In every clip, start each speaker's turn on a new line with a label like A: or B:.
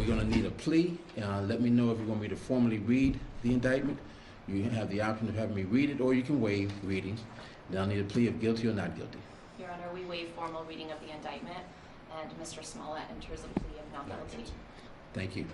A: going to need a plea. Let me know if you're going me to formally read the indictment. You have the option of having me read it, or you can waive reading. Then I'll need a plea of guilty or not guilty.
B: Your Honor, we waive formal reading of the indictment, and Mr. Smollett enters a plea of not guilty.
A: Thank you.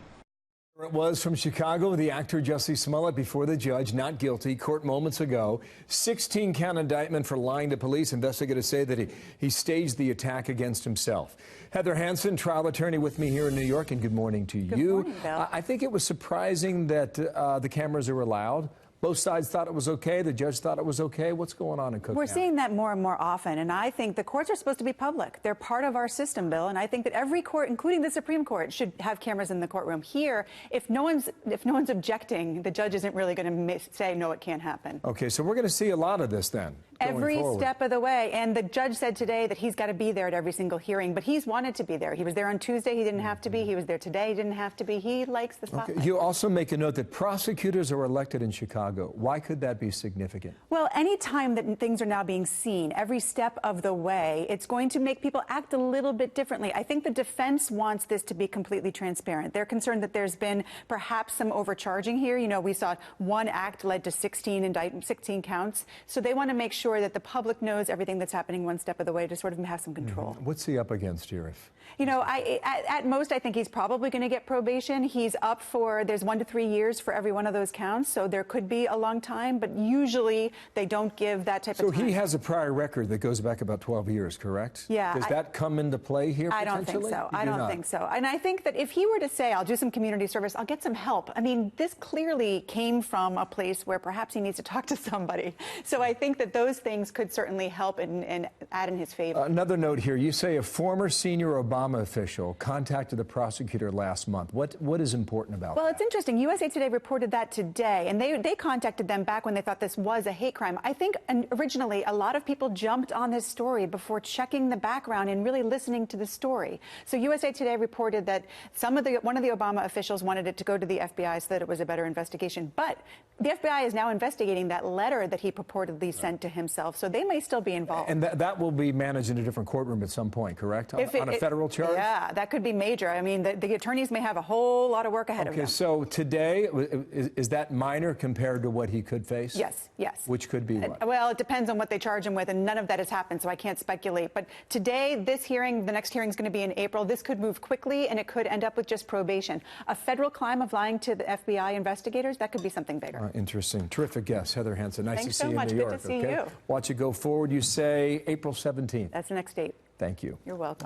C: It was from Chicago, the actor Jussie Smollett before the judge, not guilty, court moments ago. 16-count indictment for lying to police. Investigators say that he staged the attack against himself. Heather Hansen, trial attorney with me here in New York, and good morning to you.
D: Good morning, Bill.
C: I think it was surprising that the cameras are allowed. Both sides thought it was okay. The judge thought it was okay. What's going on in Cook County?
D: We're seeing that more and more often, and I think the courts are supposed to be public. They're part of our system, Bill, and I think that every court, including the Supreme Court, should have cameras in the courtroom. Here, if no one's objecting, the judge isn't really going to say, no, it can't happen.
C: Okay, so we're going to see a lot of this then.
D: Every step of the way. And the judge said today that he's got to be there at every single hearing, but he's wanted to be there. He was there on Tuesday. He didn't have to be. He was there today. He didn't have to be. He likes the spotlight.
C: Okay. You also make a note that prosecutors are elected in Chicago. Why could that be significant?
D: Well, any time that things are now being seen, every step of the way, it's going to make people act a little bit differently. I think the defense wants this to be completely transparent. They're concerned that there's been perhaps some overcharging here. You know, we saw one act led to 16 counts. So they want to make sure that the public knows everything that's happening one step of the way to sort of have some control.
C: What's he up against here?
D: You know, at most, I think he's probably going to get probation. He's up for, there's 1 to 3 years for every one of those counts, so there could be a long time, but usually they don't give that type of time.
C: So he has a prior record that goes back about 12 years, correct?
D: Yeah.
C: Does that come into play here
D: I
C: potentially?
D: don't think so. I don't think so. And I think that if he were to say, I'll do some community service, I'll get some help. I mean, this clearly came from a place where perhaps he needs to talk to somebody. So I think that those things could certainly help and add in his favor.
C: Another note here. You say a former senior Obama official contacted the prosecutor last month. What is important about that?
D: Well, it's interesting. USA Today reported that today, and they contacted them back when they thought this was a hate crime. I think originally a lot of people jumped on this story before checking the background and really listening to the story. So USA Today reported that one of the Obama officials wanted it to go to the FBI so that it was a better investigation. But the FBI is now investigating that letter that he purportedly sent to himself, so they may still be involved.
C: And that will be managed in a different courtroom at some point, correct? On a federal charge?
D: Yeah, that could be major. I mean, the attorneys may have a whole lot of work ahead of them.
C: Okay, so today, is that minor compared to what he could face?
D: Yes, yes.
C: Which could be what?
D: Well, it depends on what they charge him with, and none of that has happened, so I can't speculate. But today, this hearing, the next hearing is going to be in April. This could move quickly, and it could end up with just probation. A federal crime of lying to the FBI investigators, that could be something bigger.
C: Interesting. Terrific guest, Heather Hansen. Nice to see you in New York.
D: Thanks so much. Good to see you.
C: Watch it go forward. You say April 17th.
D: That's the next date.
C: Thank you.
D: You're welcome.